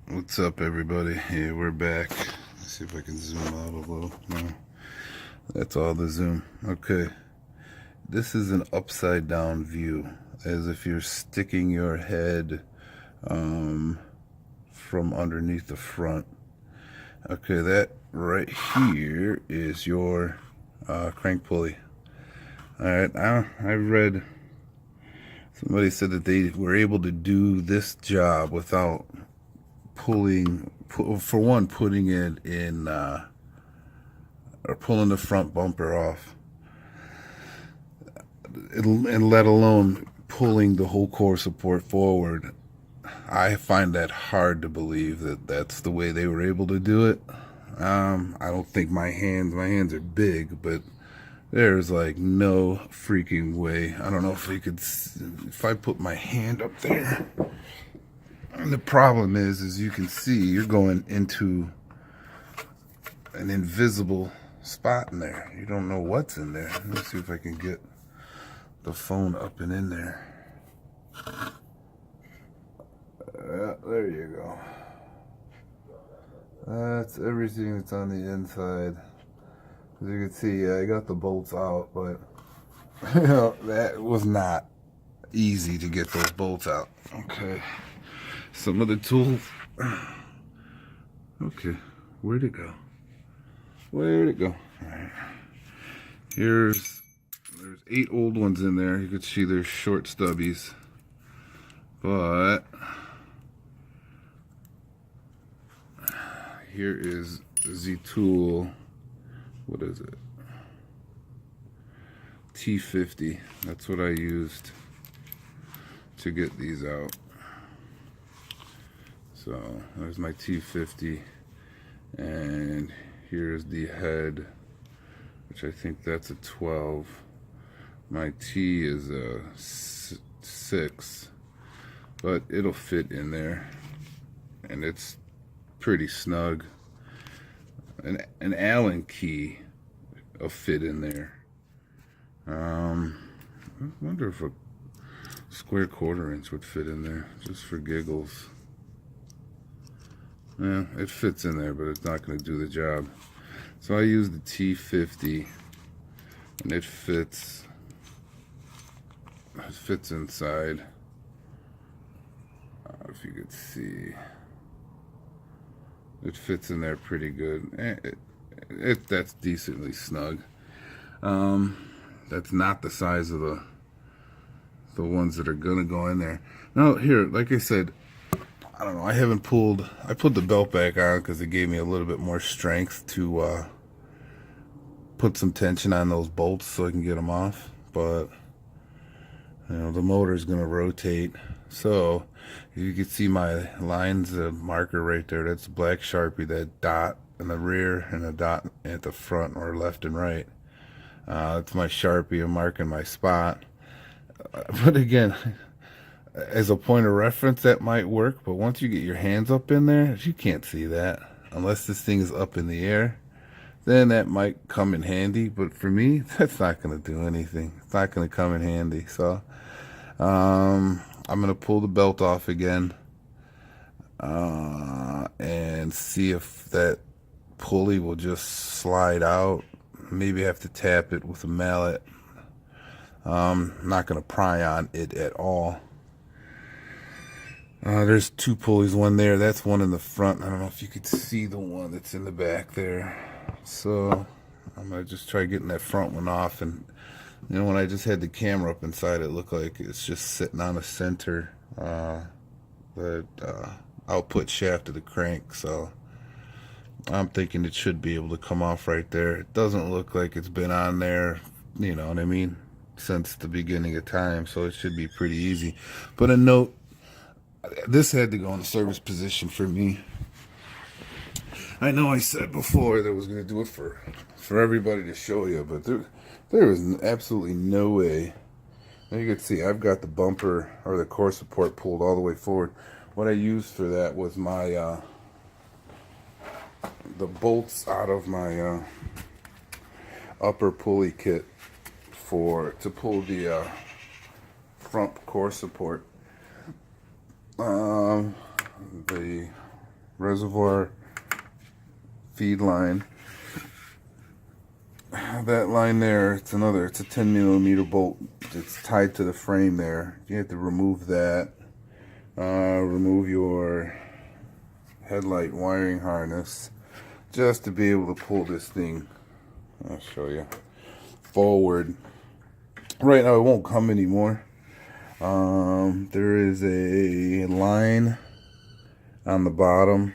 What's up, everybody? Yeah, we're back. Let's see if I can zoom out a little. No, that's all the zoom. Okay, this is an upside down view, as if you're sticking your head from underneath the front. Okay, that right here is your crank pulley. All right, I read somebody said that they were able to do this job without pulling, for one, putting it in or pulling the front bumper off, and let alone pulling the whole core support forward. I find that hard to believe that that's the way they were able to do it. I don't think my hands are big, but there's like no freaking way. I don't know if we could, if I put my hand up there. And the problem is you can see you're going into an invisible spot in there. You don't know what's in there. Let me see if I can get the phone up and in there. There you go. That's everything that's on the inside. As you can see, I got the bolts out, but you know, that was not easy to get those bolts out. Okay. Some of the tools. Okay. Where'd it go? Where'd it go? All right. There's 8 old ones in there. You can see there's short stubbies. But here is the tool. What is it? T50. That's what I used to get these out. So there's my T50, and here's the head, which I think that's a 12. My T is a 6, but it'll fit in there, and it's pretty snug. An Allen key will fit in there. I wonder if a square 1/4 inch would fit in there, just for giggles. Yeah, it fits in there, but it's not going to do the job. So I use the T50, and it fits inside. If you could see, it fits in there pretty good. That's decently snug. That's not the size of the ones that are gonna go in there. Now here, like I said, I don't know. I put the belt back on because it gave me a little bit more strength to put some tension on those bolts so I can get them off. But you know, the motor is going to rotate. So you can see my lines, the marker right there. That's black Sharpie. That dot in the rear and a dot at the front, or left and right. That's my Sharpie. I'm marking my spot. But again, as a point of reference, that might work, but once you get your hands up in there, you can't see that unless this thing is up in the air. Then that might come in handy, but for me, that's not going to do anything. It's not going to come in handy. So I'm going to pull the belt off again and see if that pulley will just slide out. Maybe I have to tap it with a mallet. I'm not going to pry on it at all. There's 2 pulleys, one there. That's one in the front. I don't know if you could see the one that's in the back there. So I'm going to just try getting that front one off. And, you know, when I just had the camera up inside, it looked like it's just sitting on the center, the output shaft of the crank. So I'm thinking it should be able to come off right there. It doesn't look like it's been on there, you know what I mean, since the beginning of time. So it should be pretty easy. But a note, this had to go in the service position for me. I know I said before that I was going to do it for everybody to show you, but there was absolutely no way. And you can see I've got the bumper, or the core support, pulled all the way forward. What I used for that was my the bolts out of my upper pulley kit to pull the front core support. The reservoir feed line. That line there, it's a 10mm bolt. It's tied to the frame there. You have to remove that. Remove your headlight wiring harness just to be able to pull this thing, I'll show you, forward. Right now it won't come anymore. There is a line on the bottom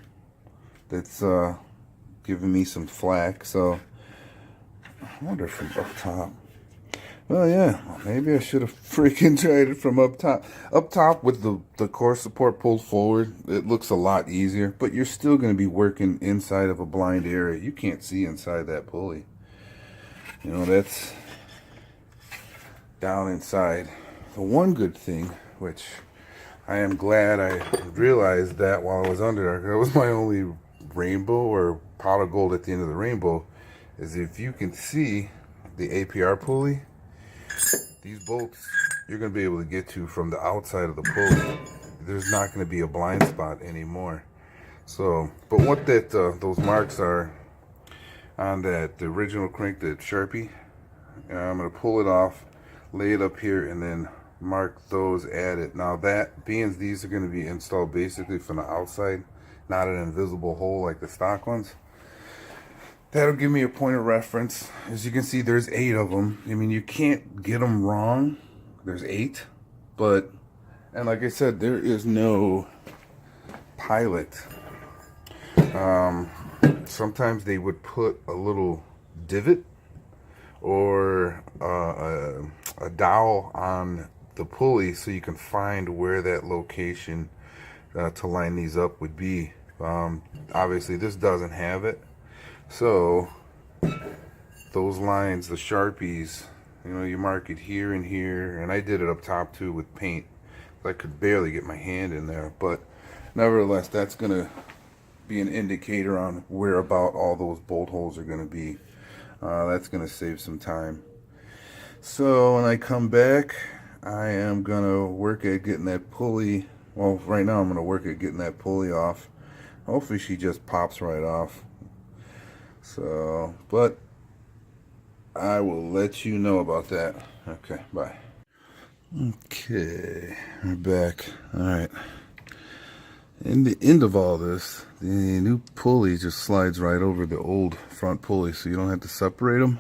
that's giving me some flack, so I wonder from up top. Well, yeah, maybe I should have freaking tried it from up top. Up top with the core support pulled forward, it looks a lot easier, but you're still going to be working inside of a blind area. You can't see inside that pulley. You know, that's down inside. The one good thing, which I am glad I realized that while I was under there, that was my only rainbow or pot of gold at the end of the rainbow, is if you can see the APR pulley, these bolts you're going to be able to get to from the outside of the pulley. There's not going to be a blind spot anymore. So, but what those marks are on the original crank, the Sharpie, I'm going to pull it off, lay it up here, and then mark those at it. Now that, being these are going to be installed basically from the outside, not an invisible hole like the stock ones, that'll give me a point of reference. As you can see, there's 8 of them. I mean, you can't get them wrong. There's 8, but, and like I said, there is no pilot. Sometimes they would put a little divot or a dowel on the pulley so you can find where that location to line these up would be. Obviously, this doesn't have it. So those lines, the Sharpies, you know, you mark it here and here, and I did it up top too with paint. I could barely get my hand in there, but nevertheless, that's gonna be an indicator on where about all those bolt holes are gonna be. That's gonna save some time. So when I come back, I am gonna work at getting that pulley. Well, right now I'm gonna work at getting that pulley off. Hopefully she just pops right off. So, but I will let you know about that. Okay, bye. Okay, we're back. All right. In the end of all this, the new pulley just slides right over the old front pulley, so you don't have to separate them.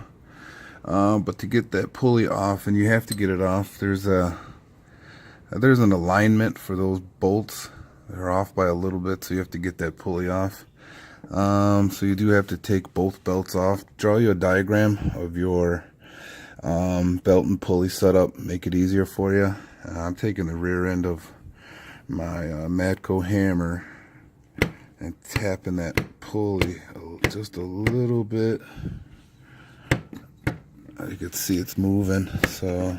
But to get that pulley off, and you have to get it off, there's an alignment for those bolts. They're off by a little bit, so you have to get that pulley off. So you do have to take both belts off. Draw you a diagram of your belt and pulley setup, make it easier for you. I'm taking the rear end of my Matco hammer and tapping that pulley just a little bit. You can see it's moving, so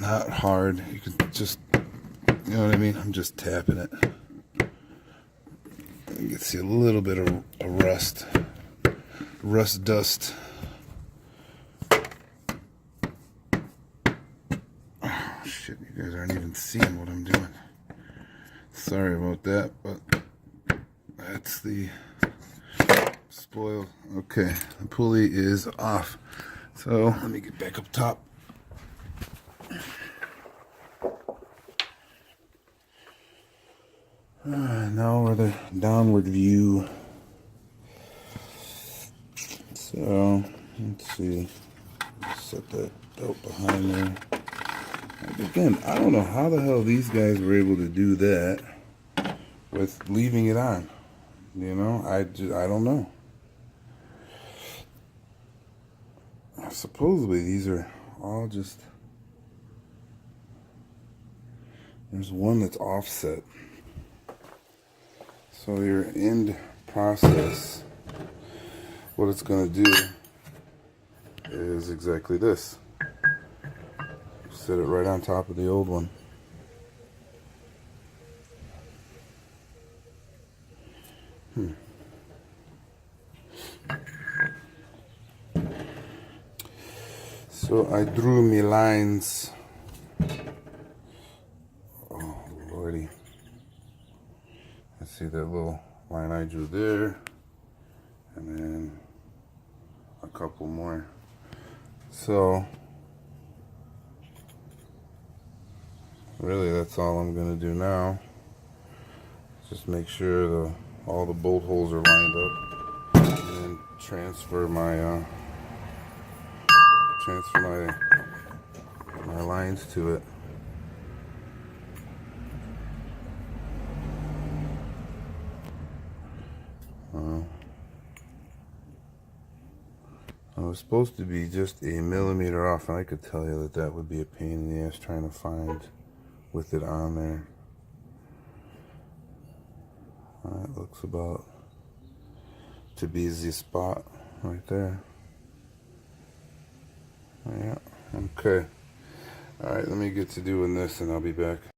not hard. You can just, you know what I mean? I'm just tapping it. You can see a little bit of rust dust. Oh shit, you guys aren't even seeing what I'm doing. Sorry about that, but that's the spoil. Okay, the pulley is off. So let me get back up top. Now we're the downward view. So let's see. Set that belt behind there. And again, I don't know how the hell these guys were able to do that with leaving it on. You know, I don't know. Supposedly these are all just, there's one that's offset. So your end process, what it's going to do is exactly this. Set it right on top of the old one. So I drew me lines. Oh lordy. I see that little line I drew there, and then a couple more. So really that's all I'm gonna do now. Just make sure all the bolt holes are lined up, and then transfer my my lines to it. I was supposed to be just a millimeter off, and I could tell you that that would be a pain in the ass trying to find with it on there. That looks about to be the spot right there. Yeah, okay. Alright, let me get to doing this and I'll be back.